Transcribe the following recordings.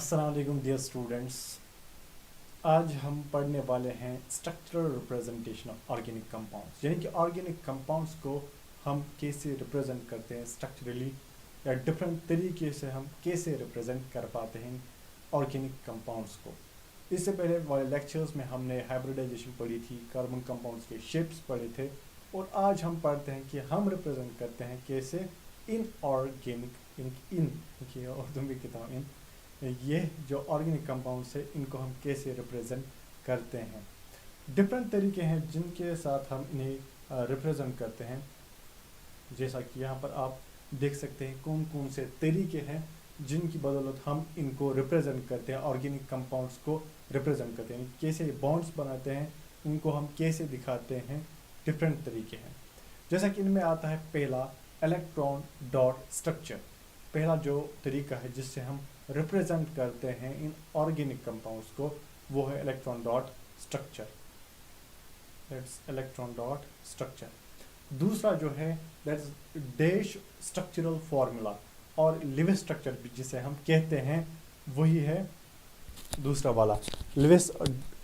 अस्सलाम वालेकुम dear students. आज हम पढ़ने वाले हैं structural representation of organic compounds, यानी कि ऑर्गेनिक कंपाउंड्स को हम कैसे रिप्रेजेंट करते हैं स्ट्रक्चरली, या डिफरेंट तरीके से हम कैसे रिप्रेजेंट कर पाते हैं ऑर्गेनिक कंपाउंड्स को। इससे पहले वाले लेक्चर्स में हमने हाइब्रिडाइजेशन पढ़ी थी, कार्बन कंपाउंड्स के शेप्स पढ़े थे, और आज हम पढ़ते हैं कि हम रिप्रेजेंट करते हैं कैसे इनऑर्गेनिक इन उर्दू में कहता हूँ ये जो ऑर्गेनिक कंपाउंड्स है इनको हम कैसे रिप्रेजेंट करते हैं। डिफरेंट तरीके हैं जिनके साथ हम इन्हें रिप्रेजेंट करते हैं। जैसा कि यहाँ पर आप देख सकते हैं कौन कौन से तरीके हैं जिनकी बदौलत हम इनको रिप्रेजेंट करते हैं, ऑर्गेनिक कंपाउंड्स को रिप्रेजेंट करते हैं। कैसे बॉन्ड्स बनाते हैं, उनको हम कैसे दिखाते हैं, डिफरेंट तरीके हैं। जैसा कि इनमें आता है पहला इलेक्ट्रॉन डॉट स्ट्रक्चर। पहला जो तरीका है जिससे हम रिप्रेजेंट करते हैं इन ऑर्गेनिक कंपाउंड्स को, वो है electron dot structure. That's electron dot structure. दूसरा जो है दैट्स डैश स्ट्रक्चरल फॉर्मूला, और लिविस स्ट्रक्चर भी जिसे हम कहते हैं वही है दूसरा वाला, लिविस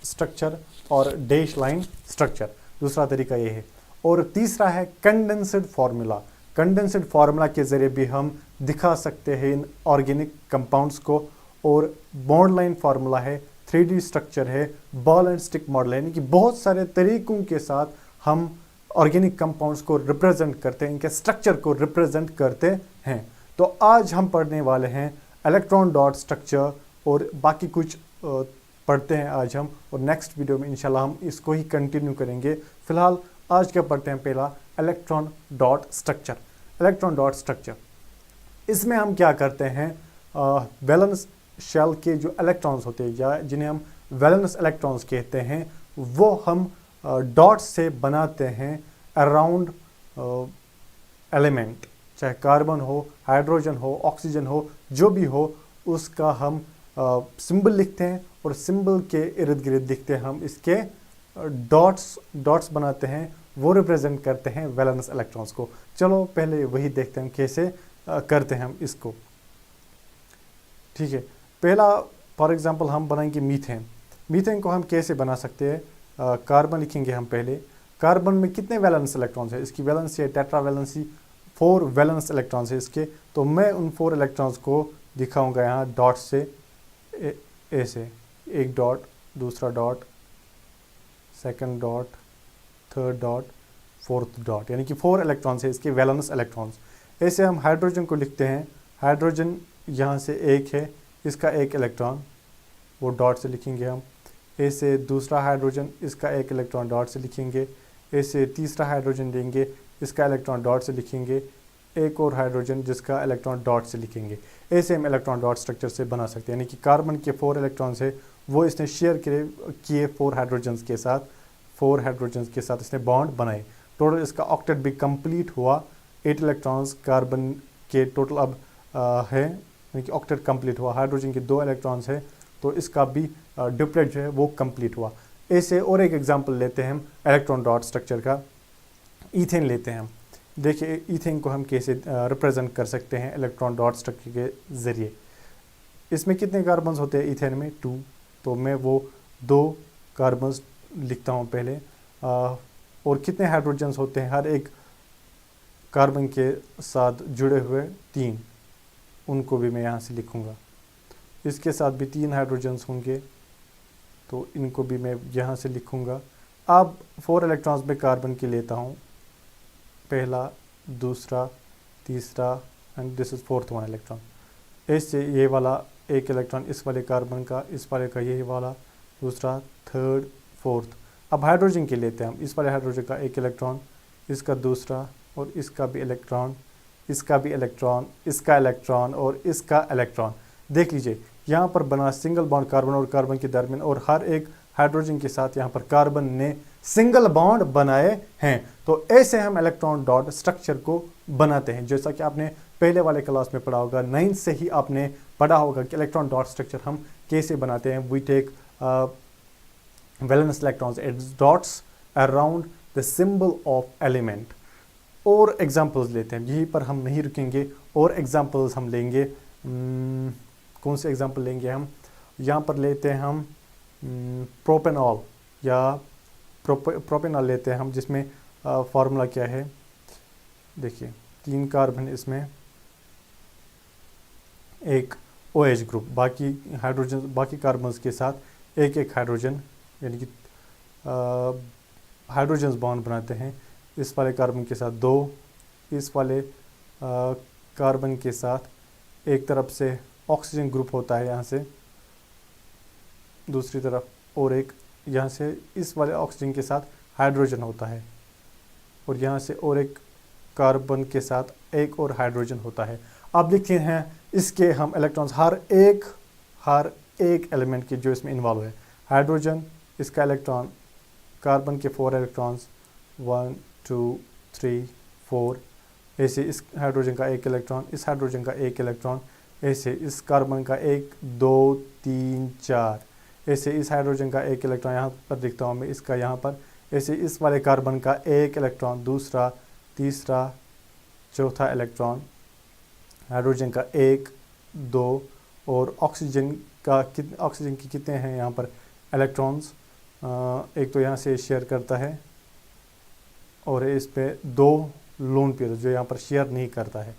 स्ट्रक्चर और डैश लाइन स्ट्रक्चर। दूसरा तरीका ये है। और तीसरा है कंडेंस्ड फार्मूला। कंडेंस्ड फार्मूला के ज़रिए भी हम दिखा सकते हैं इन ऑर्गेनिक कंपाउंड्स को। और बॉन्ड लाइन फार्मूला है, 3D स्ट्रक्चर है, बॉल एंड स्टिक मॉडल है, यानी कि बहुत सारे तरीकों के साथ हम ऑर्गेनिक कंपाउंड्स को रिप्रेजेंट करते हैं, इनके स्ट्रक्चर को रिप्रेजेंट करते हैं। तो आज हम पढ़ने वाले हैं इलेक्ट्रॉन डॉट स्ट्रक्चर, और बाकी कुछ पढ़ते हैं आज हम, और नेक्स्ट वीडियो में इंशाल्लाह हम इसको ही कंटिन्यू करेंगे। फिलहाल आज क्या पढ़ते हैं, पहला electron dot structure. Electron dot structure, इसमें हम क्या करते हैं, वैलेंस शेल के जो इलेक्ट्रॉन्स होते हैं, या जिन्हें हम वैलेंस इलेक्ट्रॉन्स कहते हैं, वो हम डॉट से बनाते हैं अराउंड एलिमेंट, चाहे कार्बन हो, हाइड्रोजन हो, ऑक्सीजन हो, जो भी हो, उसका हम सिंबल लिखते हैं, और सिंबल के इर्द गिर्द लिखते हैं हम इसके डॉट्स बनाते हैं, वो रिप्रेजेंट करते हैं वैलेंस इलेक्ट्रॉन्स को। चलो पहले वही देखते हैं कैसे करते हैं हम इसको। ठीक है, पहला फॉर एग्जांपल हम बनाएंगे मीथेन। मीथेन को हम कैसे बना सकते हैं, कार्बन लिखेंगे हम पहले। कार्बन में कितने वैलेंस इलेक्ट्रॉन्स है, इसकी वैलेंसी है टेट्रा वैलेंसी, 4 वैलेंस इलेक्ट्रॉन्स है इसके। तो मैं उन 4 इलेक्ट्रॉन्स को दिखाऊंगा यहाँ डॉट से, ऐसे एक डॉट, दूसरा dot, second dot, third dot, fourth dot, यानी कि 4 इलेक्ट्रॉन्स है इसके वैलेंस इलेक्ट्रॉन्स। ऐसे हम हाइड्रोजन को लिखते हैं। हाइड्रोजन यहाँ से एक है, इसका एक इलेक्ट्रॉन, वो डॉट से लिखेंगे हम। ऐसे दूसरा हाइड्रोजन, इसका एक इलेक्ट्रॉन डॉट से लिखेंगे। ऐसे तीसरा हाइड्रोजन लेंगे, इसका इलेक्ट्रॉन डॉट से लिखेंगे। एक और हाइड्रोजन जिसका इलेक्ट्रॉन डॉट से लिखेंगे। ऐसे हम इलेक्ट्रॉन डॉट स्ट्रक्चर से बना सकते हैं, यानी कि कार्बन के 4 इलेक्ट्रॉन्स है वो इसने शेयर किए 4 हाइड्रोजन्स के साथ, 4 हाइड्रोजन्स के साथ इसने बॉन्ड बनाए। टोटल इसका ऑक्टेट भी कंप्लीट हुआ। 8 इलेक्ट्रॉन्स कार्बन के टोटल अब है, यानी कि ऑक्टेट कंप्लीट हुआ। हाइड्रोजन के 2 इलेक्ट्रॉन्स है, तो इसका भी डुप्लेट जो है वो कंप्लीट हुआ। ऐसे और एक एग्जांपल लेते हैं हम इलेक्ट्रॉन डॉट स्ट्रक्चर का। ईथेन लेते हैं हम। देखिए ईथेन को हम कैसे रिप्रेजेंट कर सकते हैं इलेक्ट्रॉन डॉट स्ट्रक्चर के ज़रिए। इसमें कितने कार्बन्स होते हैं ईथेन में, 2। तो मैं वो 2 कार्बन्स लिखता हूँ पहले। और कितने हाइड्रोजन्स होते हैं हर एक कार्बन के साथ जुड़े हुए, 3। उनको भी मैं यहाँ से लिखूँगा। इसके साथ भी 3 हाइड्रोजन्स होंगे, तो इनको भी मैं यहाँ से लिखूँगा। अब 4 इलेक्ट्रॉन्स में कार्बन के लेता हूँ, पहला, दूसरा, तीसरा, and this is 4th one electron. ऐसे ये वाला एक इलेक्ट्रॉन इस वाले कार्बन का, इस वाले का यही वाला, दूसरा, थर्ड, 4th। अब हाइड्रोजन के लेते हैं हम। इस वाले हाइड्रोजन का एक इलेक्ट्रॉन, इसका दूसरा, और इसका भी इलेक्ट्रॉन, इसका भी इलेक्ट्रॉन, इसका इलेक्ट्रॉन, और इसका इलेक्ट्रॉन। देख लीजिए यहाँ पर बना सिंगल बॉन्ड कार्बन और कार्बन के दरमियान, और हर एक हाइड्रोजन के साथ यहाँ पर कार्बन ने सिंगल बॉन्ड बनाए हैं। तो ऐसे हम इलेक्ट्रॉन डॉट स्ट्रक्चर को बनाते हैं। जैसा कि आपने पहले वाले क्लास में पढ़ा होगा, 9th से ही आपने पढ़ा होगा कि इलेक्ट्रॉन डॉट स्ट्रक्चर हम कैसे बनाते हैं। We take valence electrons as dots around the symbol of element. और एग्जाम्पल्स लेते हैं, यहीं पर हम नहीं रुकेंगे, और एग्जाम्पल्स हम लेंगे। कौन से एग्जांपल लेंगे हम, यहाँ पर लेते हैं हम प्रोपेनॉल या प्रोपेनॉल लेते हैं हम, जिसमें फार्मूला क्या है, देखिए 3 कार्बन इसमें, एक OH ग्रुप, बाकी हाइड्रोजन, बाकी कार्बन्स के साथ एक एक हाइड्रोजन, यानी कि हाइड्रोजन्स बॉन्ड बनाते हैं। इस वाले कार्बन के साथ 2, इस वाले कार्बन के साथ एक तरफ से ऑक्सीजन ग्रुप होता है यहाँ से, दूसरी तरफ और एक यहाँ से इस वाले ऑक्सीजन के साथ हाइड्रोजन होता है, और यहाँ से और एक कार्बन के साथ एक और हाइड्रोजन होता है। अब लिखते हैं इसके हम इलेक्ट्रॉन्स, हर एक एलिमेंट के जो इसमें इन्वॉल्व है। हाइड्रोजन, इसका इलेक्ट्रॉन, कार्बन के 4 इलेक्ट्रॉन्स, 1 2 3 4, ऐसे इस हाइड्रोजन का एक इलेक्ट्रॉन, इस हाइड्रोजन का एक इलेक्ट्रॉन, ऐसे इस कार्बन का 1 2 3 4, ऐसे इस हाइड्रोजन का एक इलेक्ट्रॉन, यहाँ पर दिखता हूँ मैं इसका यहाँ पर, ऐसे इस वाले कार्बन का एक इलेक्ट्रॉन, दूसरा, तीसरा, चौथा इलेक्ट्रॉन, हाइड्रोजन का 1 2, और ऑक्सीजन की कितने हैं यहाँ पर इलेक्ट्रॉन्स, एक तो यहाँ से शेयर करता है, और इस पे 2 लोन पेयर जो यहाँ पर शेयर नहीं करता है,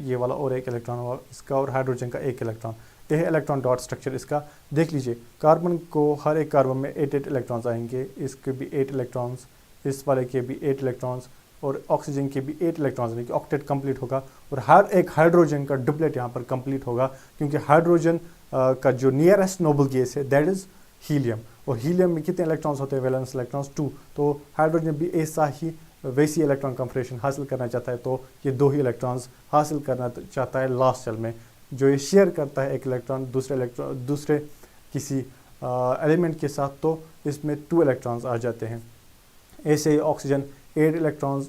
ये वाला और एक इलेक्ट्रॉन वाला इसका, और हाइड्रोजन का एक इलेक्ट्रॉन। यह है इलेक्ट्रॉन डॉट स्ट्रक्चर इसका। देख लीजिए, कार्बन को हर एक कार्बन में 8 इलेक्ट्रॉन्स आएंगे, इसके भी 8 इलेक्ट्रॉन्स, इस वाले के भी 8 इलेक्ट्रॉन्स, और ऑक्सीजन के भी 8 इलेक्ट्रॉन्स, यानी कि ऑक्टेट कंप्लीट होगा। और हर एक हाइड्रोजन का डुप्लेट यहाँ पर कंप्लीट होगा, क्योंकि हाइड्रोजन का जो नियरेस्ट नोबल गैस है दैट इज़ हीलियम, और हीलियम में कितने इलेक्ट्रॉन्स होते हैं, वैलेंस इलेक्ट्रॉन्स 2। तो हाइड्रोजन भी ऐसा ही वैसी इलेक्ट्रॉन कन्फर्मेशन हासिल करना चाहता है, तो ये 2 ही इलेक्ट्रॉन्स हासिल करना चाहता है लास्ट शेल में। जो ये शेयर करता है एक इलेक्ट्रॉन दूसरे किसी एलिमेंट के साथ, तो इसमें 2 इलेक्ट्रॉन्स आ जाते हैं। ऐसे ही ऑक्सीजन 8 इलेक्ट्रॉन्स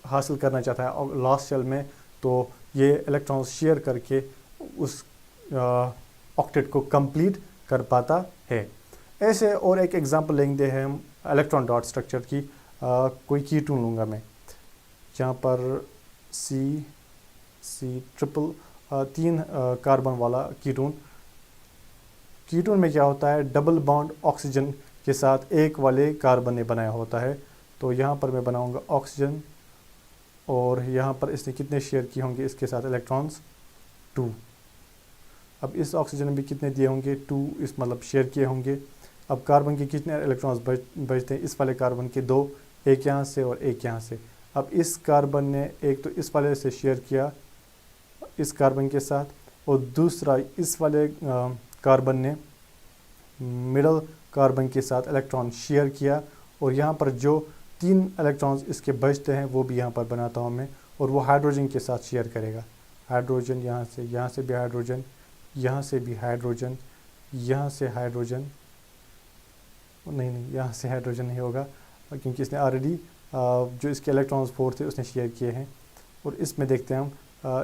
हासिल करना चाहता है लास्ट शेल में, तो ये इलेक्ट्रॉन्स शेयर करके उस ऑक्टेट को कंप्लीट कर पाता है। ऐसे और एक एग्जांपल लेंगे हम इलेक्ट्रॉन डॉट स्ट्रक्चर की। कोई कीटोन लूँगा मैं, जहाँ पर C ट्रिपल 3 कार्बन वाला कीटोन में क्या होता है, डबल बॉन्ड ऑक्सीजन के साथ एक वाले कार्बन ने बनाया होता है। तो यहाँ पर मैं बनाऊँगा ऑक्सीजन, और यहाँ पर इसने कितने शेयर किए होंगे इसके साथ इलेक्ट्रॉन्स, 2। अब इस ऑक्सीजन में भी कितने दिए होंगे, 2, इस मतलब शेयर किए होंगे। अब कार्बन के कितने इलेक्ट्रॉन्स बचते हैं, इस वाले कार्बन के 2, एक यहाँ से और एक यहाँ से। अब इस कार्बन ने एक तो इस वाले से शेयर किया इस कार्बन के साथ, और दूसरा इस वाले कार्बन ने मिडल कार्बन के साथ इलेक्ट्रॉन शेयर किया, और यहाँ पर जो 3 इलेक्ट्रॉन्स इसके बचते हैं वो भी यहाँ पर बनाता हूँ मैं, और वो हाइड्रोजन के साथ शेयर करेगा। हाइड्रोजन यहाँ से भी हाइड्रोजन, यहाँ से भी हाइड्रोजन, यहाँ से हाइड्रोजन, नहीं यहाँ से हाइड्रोजन नहीं होगा, क्योंकि इसने ऑलरेडी जो इसके इलेक्ट्रॉन्स 4 थे उसने शेयर किए हैं। और इसमें देखते हैं हम,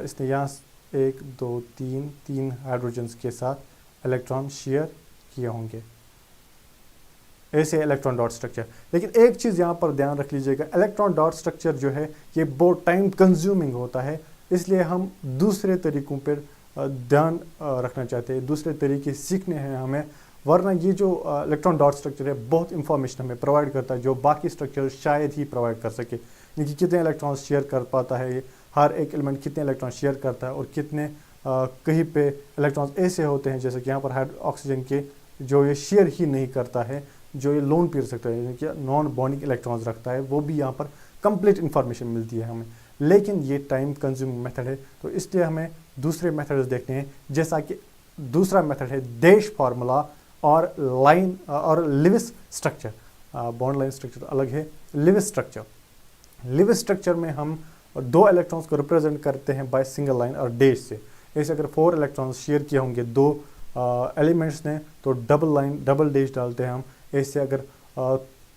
इसने यहाँ 1 2 3 हाइड्रोजन्स के साथ इलेक्ट्रॉन शेयर किए होंगे। ऐसे इलेक्ट्रॉन डॉट स्ट्रक्चर। लेकिन एक चीज़ यहाँ पर ध्यान रख लीजिएगा, इलेक्ट्रॉन डॉट स्ट्रक्चर जो है ये बहुत टाइम कंज्यूमिंग होता है, इसलिए हम दूसरे तरीक़ों पर ध्यान रखना चाहते हैं, दूसरे तरीके सीखने हैं हमें, वरना ये जो इलेक्ट्रॉन डॉट स्ट्रक्चर है बहुत इंफॉर्मेशन हमें प्रोवाइड करता है जो बाकी स्ट्रक्चर शायद ही प्रोवाइड कर सके। यानी कि कितने इलेक्ट्रॉन्स शेयर कर पाता है ये, हर एक एलिमेंट कितने इलेक्ट्रॉन शेयर करता है, और कितने कहीं पे इलेक्ट्रॉन्स ऐसे होते हैं जैसे कि यहाँ पर ऑक्सीजन के जो ये शेयर ही नहीं करता है, जो ये लोन पी सकता है, यानी कि नॉन बॉन्डिंग इलेक्ट्रॉन्स रखता है, वो भी यहाँ पर कंप्लीट इन्फॉर्मेशन मिलती है हमें। लेकिन ये टाइम कंज्यूमिंग मेथड है, तो इसलिए हमें दूसरे मेथड्स देखने हैं, जैसा कि दूसरा मेथड है देश फार्मूला और लाइन और Lewis structure. Bond line structure अलग है, लिविस स्ट्रक्चर में हम 2 इलेक्ट्रॉन्स को रिप्रेजेंट करते हैं बाय सिंगल लाइन और डैश से। ऐसे अगर 4 इलेक्ट्रॉन्स शेयर किए होंगे 2 एलिमेंट्स ने, तो डबल लाइन डबल डैश डालते हैं हम। ऐसे अगर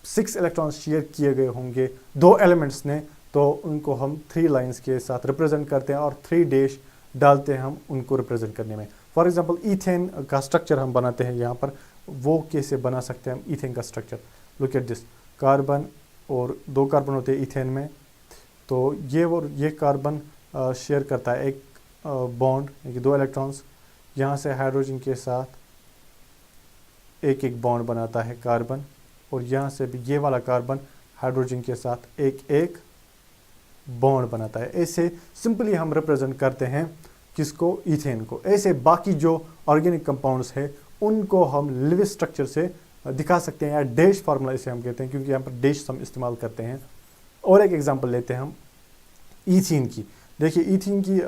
6 इलेक्ट्रॉन्स शेयर किए गए होंगे 2 एलिमेंट्स ने, तो उनको हम 3 लाइन्स के साथ रिप्रेजेंट करते हैं और 3 डैश डालते हैं हम उनको रिप्रेजेंट करने में। फॉर एग्जांपल ईथेन का स्ट्रक्चर हम बनाते हैं यहाँ पर, वो कैसे बना सकते हैं हम ईथेन का structure. Look at this, carbon और 2 कार्बन होते हैं ईथेन में, तो ये कार्बन शेयर करता है एक बॉन्ड, यानी कि 2 इलेक्ट्रॉन्स। यहाँ से हाइड्रोजन के साथ एक एक बॉन्ड बनाता है कार्बन, और यहाँ से भी ये वाला कार्बन हाइड्रोजन के साथ एक एक बॉन्ड बनाता है। ऐसे सिंपली हम रिप्रेजेंट करते हैं किसको, इथेन को। ऐसे बाकी जो ऑर्गेनिक कंपाउंड्स है उनको हम लिविस स्ट्रक्चर से दिखा सकते हैं, या डैश फार्मूला इसे हम कहते हैं, क्योंकि यहाँ पर डैश हम इस्तेमाल करते हैं। और एक एग्जांपल लेते हैं हम ईथीन की। देखिए ईथीन की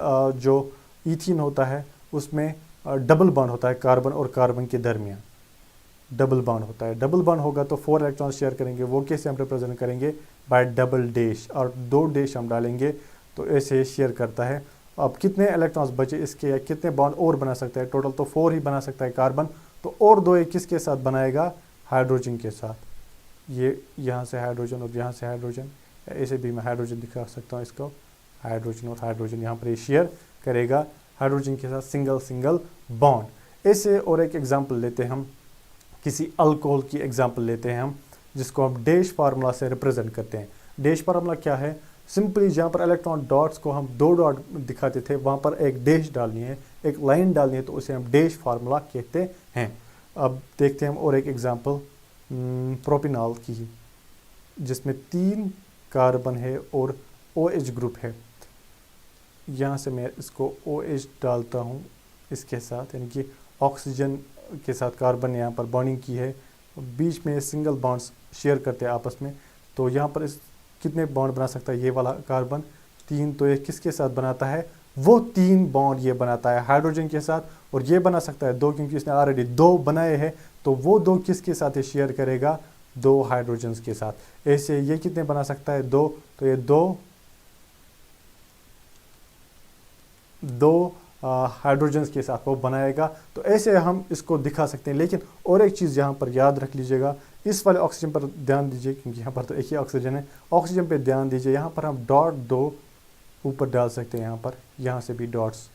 जो ईथीन होता है उसमें डबल बॉन्ड होता है कार्बन और कार्बन के दरमियान, डबल बॉन्ड होता है। डबल बॉन्ड होगा तो 4 इलेक्ट्रॉन शेयर करेंगे, वो कैसे हम रिप्रेजेंट करेंगे, बाय डबल डैश, और 2 डैश हम डालेंगे तो ऐसे शेयर करता है। अब कितने इलेक्ट्रॉन्स बचे इसके, या कितने बॉन्ड और बना सकता है, टोटल तो 4 ही बना सकता है कार्बन, तो और 2 एक किसके साथ बनाएगा, हाइड्रोजन के साथ। ये यहाँ से हाइड्रोजन और यहाँ से हाइड्रोजन, ऐसे भी मैं हाइड्रोजन दिखा सकता हूँ इसको, हाइड्रोजन और हाइड्रोजन यहाँ पर ये शेयर करेगा हाइड्रोजन के साथ सिंगल सिंगल बॉन्ड। ऐसे और एक एग्जाम्पल लेते हैं हम, किसी अल्कोहल की एग्जाम्पल लेते हैं हम, जिसको हम डैश फार्मूला से रिप्रेजेंट करते हैं। डैश फार्मूला क्या है, सिंपली जहाँ पर इलेक्ट्रॉन डॉट्स को हम 2 डॉट दिखाते थे वहाँ पर एक डैश डालनी है, एक लाइन डालनी है, तो उसे हम डैश फार्मूला कहते हैं। अब देखते हैं हम और एक एग्जाम्पल प्रोपिनॉल की, जिसमें 3 कार्बन है और OH ग्रुप है। यहाँ से मैं इसको OH डालता हूँ इसके साथ, यानी कि ऑक्सीजन के साथ कार्बन ने यहाँ पर बॉन्डिंग की है, बीच में सिंगल बॉन्ड्स शेयर करते हैं आपस में। तो यहाँ पर इस कितने बॉन्ड बना सकता है ये वाला कार्बन, 3, तो ये किसके साथ बनाता है, वो 3 बॉन्ड ये बनाता है हाइड्रोजन के साथ, और ये बना सकता है 2, क्योंकि इसने ऑलरेडी 2 बनाए हैं, तो वो 2 किसके साथ ये शेयर करेगा, 2 हाइड्रोजन के साथ। ऐसे ये कितने बना सकता है, 2, तो ये 2 हाइड्रोजन के साथ वो बनाएगा। तो ऐसे हम इसको दिखा सकते हैं। लेकिन और एक चीज़ यहाँ पर याद रख लीजिएगा, इस वाले ऑक्सीजन पर ध्यान दीजिए, क्योंकि यहाँ पर तो एक ही ऑक्सीजन है, ऑक्सीजन पे ध्यान दीजिए। यहाँ पर हम डॉट 2 ऊपर डाल सकते हैं, यहाँ पर, यहाँ से भी डॉट्स।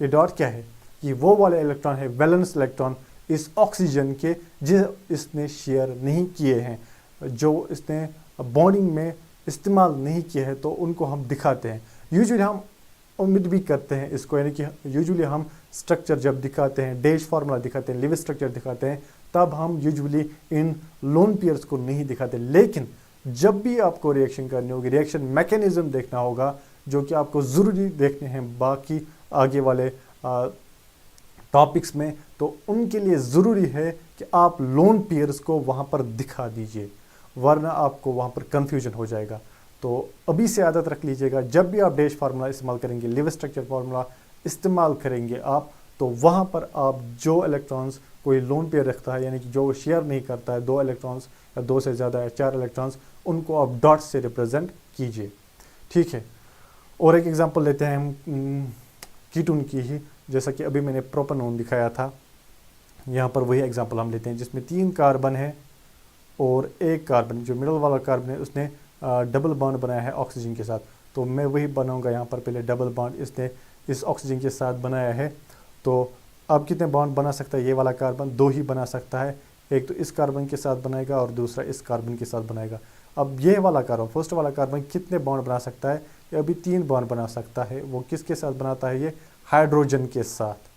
ये डॉट क्या है, ये वो वाले इलेक्ट्रॉन है, वैलेंस इलेक्ट्रॉन इस ऑक्सीजन के जो इसने शेयर नहीं किए हैं, जो इसने बॉन्डिंग में इस्तेमाल नहीं किया है, तो उनको हम दिखाते हैं। यूजुअली हम उम्मीद भी करते हैं इसको, यानी कि यूजुअली हम स्ट्रक्चर जब दिखाते हैं, डैश फार्मूला दिखाते हैं, लिविस स्ट्रक्चर दिखाते हैं, तब हम यूजुअली इन लोन पेयर्स को नहीं दिखाते। लेकिन जब भी आपको रिएक्शन करनी होगी, रिएक्शन मैकेनिज्म देखना होगा, जो कि आपको ज़रूरी देखने हैं बाकी आगे वाले टॉपिक्स में, तो उनके लिए ज़रूरी है कि आप लोन पेयर्स को वहाँ पर दिखा दीजिए, वरना आपको वहाँ पर कन्फ्यूजन हो जाएगा। तो अभी से आदत रख लीजिएगा, जब भी आप डैश फार्मूला इस्तेमाल करेंगे, लिविस स्ट्रक्चर फार्मूला इस्तेमाल करेंगे आप, तो वहाँ पर आप जो इलेक्ट्रॉन्स कोई लोन पेयर रखता है, यानी कि जो शेयर नहीं करता है 2 इलेक्ट्रॉन्स या 2 से ज़्यादा या 4 इलेक्ट्रॉन्स, उनको आप डॉट से रिप्रेजेंट कीजिए। ठीक है, और एक एग्जांपल लेते हैं हम कीटोन की ही, जैसा कि अभी मैंने प्रोपेनॉन दिखाया था। यहाँ पर वही एग्जांपल हम लेते हैं, जिसमें 3 कार्बन है और एक कार्बन, जो मिडल वाला कार्बन है, उसने डबल बॉन्ड बनाया है ऑक्सीजन के साथ। तो मैं वही बनाऊंगा यहाँ पर, पहले डबल बॉन्ड इसने इस ऑक्सीजन के साथ बनाया है। तो अब कितने बॉन्ड बना सकता है ये वाला कार्बन, 2 ही बना सकता है, एक तो इस कार्बन के साथ बनाएगा और दूसरा इस कार्बन के साथ बनाएगा। अब ये वाला कार्बन, फर्स्ट वाला कार्बन कितने बॉन्ड बना सकता है, ये अभी 3 बॉन्ड बना सकता है। वो किसके साथ बनाता है, ये हाइड्रोजन के साथ।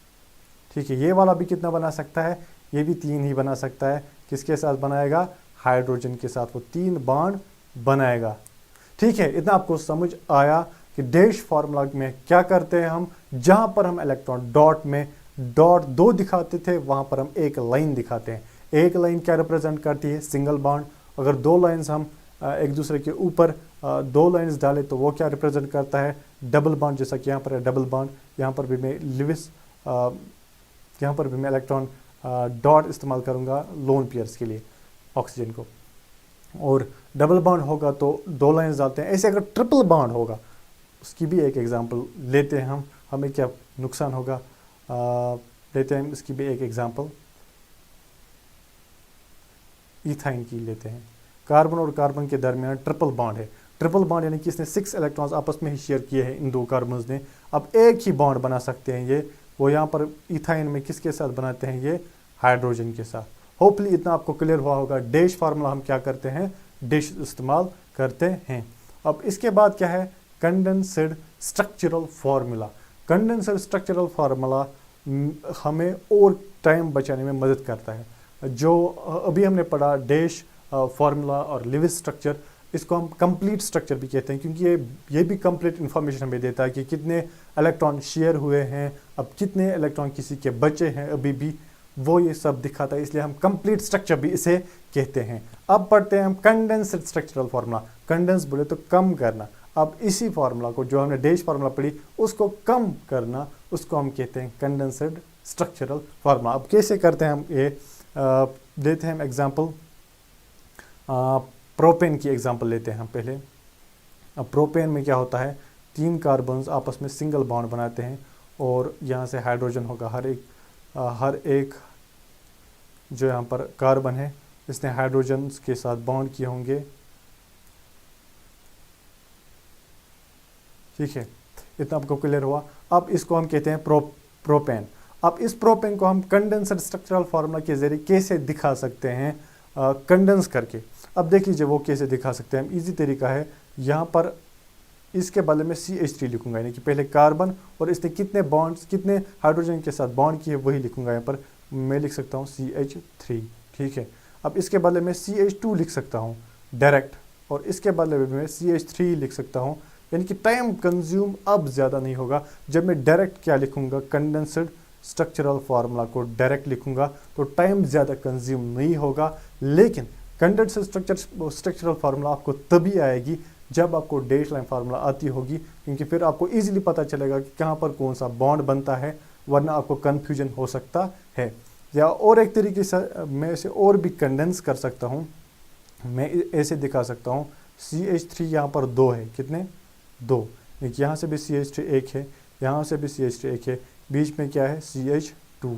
ठीक है, ये वाला भी कितना बना सकता है, ये भी 3 ही बना सकता है, किसके साथ बनाएगा, हाइड्रोजन के साथ, वो 3 बॉन्ड बनाएगा। ठीक है, इतना आपको समझ आया कि डैश फार्मूला में क्या करते हैं हम, जहां पर हम इलेक्ट्रॉन डॉट में डॉट 2 दिखाते थे, वहां पर हम एक लाइन दिखाते हैं। एक लाइन क्या रिप्रेजेंट करती है, सिंगल बॉन्ड। अगर 2 लाइंस हम एक दूसरे के ऊपर 2 लाइंस डालें तो वो क्या रिप्रेजेंट करता है, डबल बॉन्ड। जैसा कि यहाँ पर है डबल बॉन्ड, यहाँ पर भी मैं लिविस, यहाँ पर भी मैं इलेक्ट्रॉन डॉट इस्तेमाल करूँगा लोन पेयर्स के लिए ऑक्सीजन को। और डबल बॉन्ड होगा तो 2 लाइंस डालते हैं। ऐसे अगर ट्रिपल बॉन्ड होगा, उसकी भी एक एग्जांपल लेते हैं हम, हमें क्या नुकसान होगा, लेते हैं इसकी भी एक एग्जांपल, इथाइन की लेते हैं। कार्बन और कार्बन के दरमियान ट्रिपल बॉन्ड है। ट्रिपल बॉन्ड यानी कि इसने 6 इलेक्ट्रॉन्स आपस में ही शेयर किए हैं इन 2 कार्बन ने। अब एक ही बॉन्ड बना सकते हैं ये, वो यहाँ पर इथाइन में किसके साथ बनाते हैं, ये हाइड्रोजन के साथ। होपफुली इतना आपको क्लियर हुआ होगा। डैश फार्मूला हम क्या करते हैं, डैश इस्तेमाल करते हैं। अब इसके बाद क्या है, condensed structural formula. Condensed structural formula हमें और टाइम बचाने में मदद करता है। जो अभी हमने पढ़ा डैश फार्मूला और लिविस स्ट्रक्चर, इसको हम कंप्लीट स्ट्रक्चर भी कहते हैं, क्योंकि ये भी कंप्लीट इन्फॉर्मेशन हमें देता है कि कितने इलेक्ट्रॉन शेयर हुए हैं, अब कितने इलेक्ट्रॉन किसी के बचे हैं अभी भी, वो ये सब दिखाता है, इसलिए हम कंप्लीट स्ट्रक्चर भी इसे कहते हैं। अब पढ़ते हैं हम कंडेंस्ड स्ट्रक्चरल फार्मूला। कंडेंस बोले तो कम करना। अब इसी फार्मूला को, जो हमने डैश फार्मूला पढ़ी, उसको कम करना, उसको हम कहते हैं कंडेंस्ड स्ट्रक्चरल फार्मूला। अब कैसे करते हैं हम ये देते हैं हम एग्जाम्पल। प्रोपेन की एग्जांपल लेते हैं हम पहले। अब प्रोपेन में क्या होता है, 3 कार्बन्स आपस में सिंगल बॉन्ड बनाते हैं और यहाँ से हाइड्रोजन होगा। हर एक जो यहाँ पर कार्बन है, इसने हाइड्रोजन के साथ बॉन्ड किए होंगे, ठीक है। इतना आपको क्लियर हुआ। अब इसको हम कहते हैं प्रोपेन। अब इस प्रोपेन को हम कंडेंसर स्ट्रक्चरल फार्मूला के जरिए कैसे दिखा सकते हैं, कंडेंस करके। अब देख लीजिए वो कैसे दिखा सकते हैं हम। इजी तरीका है, यहाँ पर इसके बदले में CH3 लिखूंगा, यानी कि पहले कार्बन और इसने कितने बॉन्ड्स, कितने हाइड्रोजन के साथ बॉन्ड किए, वही लिखूंगा। यहाँ पर मैं लिख सकता हूँ CH3, ठीक है। अब इसके बदले में CH2 लिख सकता हूँ डायरेक्ट, और इसके बदले में मैं CH3 लिख सकता हूँ, यानी कि टाइम कंज्यूम अब ज़्यादा नहीं होगा। जब मैं डायरेक्ट क्या लिखूंगा, कंडेंस्ड स्ट्रक्चरल फार्मूला को डायरेक्ट लिखूंगा, तो टाइम ज़्यादा कंज्यूम नहीं होगा। लेकिन कंडेंस्ड स्ट्रक्चरल फार्मूला आपको तभी आएगी जब आपको डैश लाइन फार्मूला आती होगी, क्योंकि फिर आपको इजीली पता चलेगा कि कहाँ पर कौन सा बॉन्ड बनता है, वरना आपको कन्फ्यूजन हो सकता है। या और एक तरीके से मैं इसे और भी कंडेंस कर सकता हूँ। मैं ऐसे दिखा सकता हूँ, CH3 यहाँ पर 2 है, कितने 2, यहाँ से भी CH3 1 है, यहाँ से भी CH3 1 है, बीच में क्या है CH2,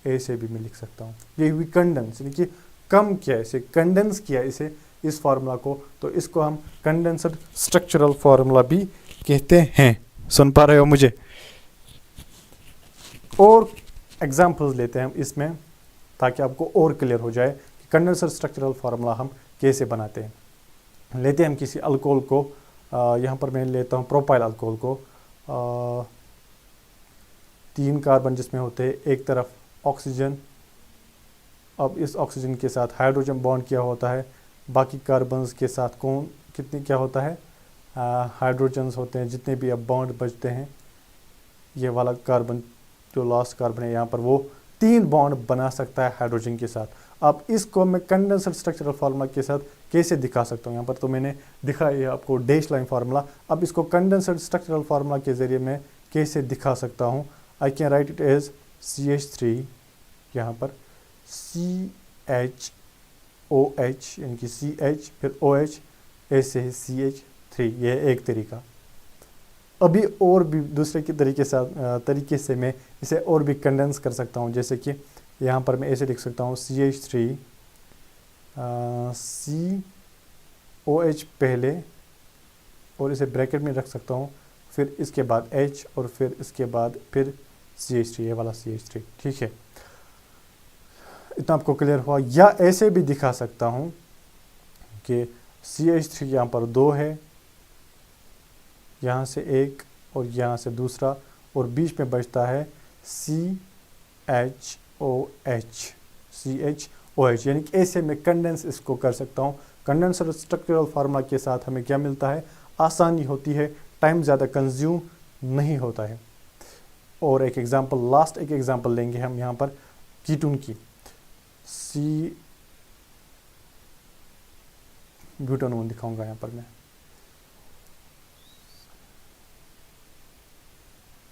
ऐसे भी मैं लिख सकता हूँ। ये हुई कंडेंस, यानी कि कम किया, इसे कंडेंस किया इसे, इस फार्मूला को, तो इसको हम कंडेंस्ड स्ट्रक्चरल फार्मूला भी कहते हैं। सुन पा रहे हो मुझे? और एग्जांपल्स लेते हैं हम इसमें, ताकि आपको और क्लियर हो जाए कि कंडेंस्ड स्ट्रक्चरल फार्मूला हम कैसे बनाते हैं। लेते हैं हम किसी अल्कोहल को, यहाँ पर मैं लेता हूँ प्रोपाइल अल्कोहल को, 3 कार्बन जिसमें होते हैं, एक तरफ ऑक्सीजन। अब इस ऑक्सीजन के साथ हाइड्रोजन बॉन्ड किया होता है, बाकी कार्बन्स के साथ कौन कितने क्या होता है, हाइड्रोजन्स होते हैं। जितने भी अब बॉन्ड बचते हैं, ये वाला कार्बन जो लास्ट कार्बन है यहाँ पर, वो 3 बॉन्ड बना सकता है हाइड्रोजन के साथ। अब इसको मैं कंडेंस्ड स्ट्रक्चरल फार्मूला के साथ कैसे दिखा सकता हूँ, यहाँ पर तो मैंने दिखाया है आपको डैश लाइन फार्मूला। अब इसको कंडेंस्ड स्ट्रक्चरल फार्मूला के जरिए मैं कैसे दिखा सकता हूँ। I can write it as CH3, यहाँ पर CHOH, यानी कि CH फिर OH, ऐसे ही CH3, ये एक तरीका। अभी और भी दूसरे के तरीके से मैं इसे और भी कंडेंस कर सकता हूँ। जैसे कि यहाँ पर मैं ऐसे लिख सकता हूँ CH3 COH पहले, और इसे ब्रैकेट में रख सकता हूँ, फिर इसके बाद H, और फिर इसके बाद फिर CH3, ये वाला CH3, ठीक है। इतना आपको क्लियर हुआ। या ऐसे भी दिखा सकता हूँ कि CH3 यहाँ पर 2 है, यहाँ से एक और यहाँ से दूसरा, और बीच में बचता है CHOH, यानी कि ऐसे में कंडेंस इसको कर सकता हूँ। कंडेंसर स्ट्रक्चरल फार्मूला के साथ हमें क्या मिलता है, आसानी होती है, टाइम ज़्यादा कंज्यूम नहीं होता है। और एक एग्जांपल, लास्ट एक एग्जांपल लेंगे हम यहाँ पर कीटोन की। ब्यूटानोन दिखाऊंगा यहाँ पर मैं,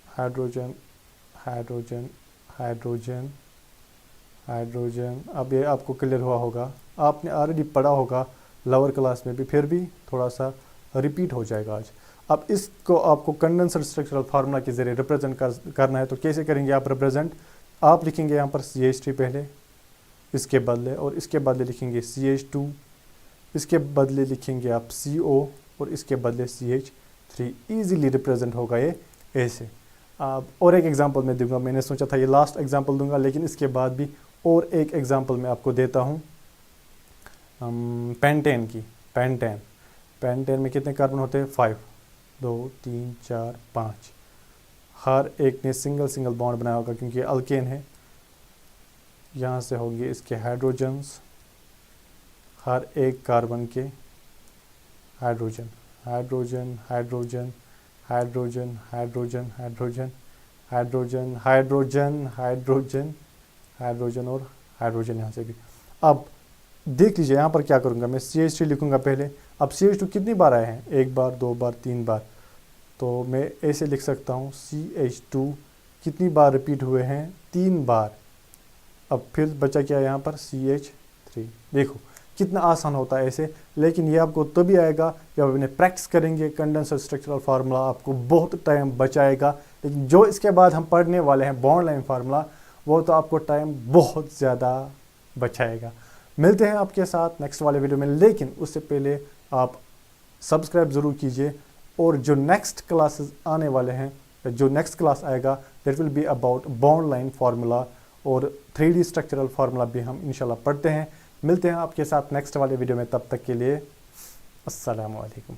हाइड्रोजन हाइड्रोजन हाइड्रोजन हाइड्रोजन। अब ये आपको क्लियर हुआ होगा, आपने ऑलरेडी पढ़ा होगा लोअर क्लास में भी, फिर भी थोड़ा सा रिपीट हो जाएगा आज। अब इसको आपको कंडेंसर स्ट्रक्चरल फार्मूला के जरिए रिप्रेजेंट करना है, तो कैसे करेंगे आप रिप्रेजेंट? आप लिखेंगे यहाँ पर CH3 पहले, इसके बदले, और इसके बदले लिखेंगे CH2, इसके बदले लिखेंगे आप CO, और इसके बदले CH3। इजीली रिप्रेजेंट होगा ये ऐसे। और एक एग्जांपल मैं दूंगा, मैंने सोचा था ये लास्ट एग्जांपल दूंगा, लेकिन इसके बाद भी और एक एग्जांपल मैं आपको देता हूँ पेंटेन की। पेंटेन में कितने कार्बन होते हैं? 5, 2, 3, 4, 5। हर एक ने सिंगल सिंगल बॉन्ड बनाया होगा क्योंकि अल्केन है। यहाँ से होंगे इसके हाइड्रोजन्स, हर एक कार्बन के hydrogen, hydrogen hydrogen hydrogen hydrogen hydrogen hydrogen hydrogen hydrogen hydrogen और हाइड्रोजन यहाँ से भी। अब देख लीजिए यहाँ पर क्या करूँगा मैं, CH3 लिखूँगा पहले। अब CH2 कितनी बार आए हैं, 1 बार 2 बार 3 बार, तो मैं ऐसे लिख सकता हूँ CH2 कितनी बार रिपीट हुए हैं, 3 बार। अब फिर बचा क्या यहाँ पर, CH3। देखो कितना आसान होता है ऐसे, लेकिन ये आपको तभी आएगा जब आप इन्हें प्रैक्टिस करेंगे। कंडेंसर स्ट्रक्चरल फार्मूला आपको बहुत टाइम बचाएगा, लेकिन जो इसके बाद हम पढ़ने वाले हैं बॉन्ड लाइन फार्मूला, वो तो आपको टाइम बहुत ज़्यादा बचाएगा। मिलते हैं आपके साथ नेक्स्ट वाले वीडियो में, लेकिन उससे पहले आप सब्सक्राइब ज़रूर कीजिए। और जो नेक्स्ट क्लासेस आने वाले हैं, जो नेक्स्ट क्लास आएगा that will be about bond line formula और 3D स्ट्रक्चरल फार्मूला भी हम इंशाल्लाह पढ़ते हैं। मिलते हैं आपके साथ नेक्स्ट वाले वीडियो में, तब तक के लिए अस्सलामु अलैकुम।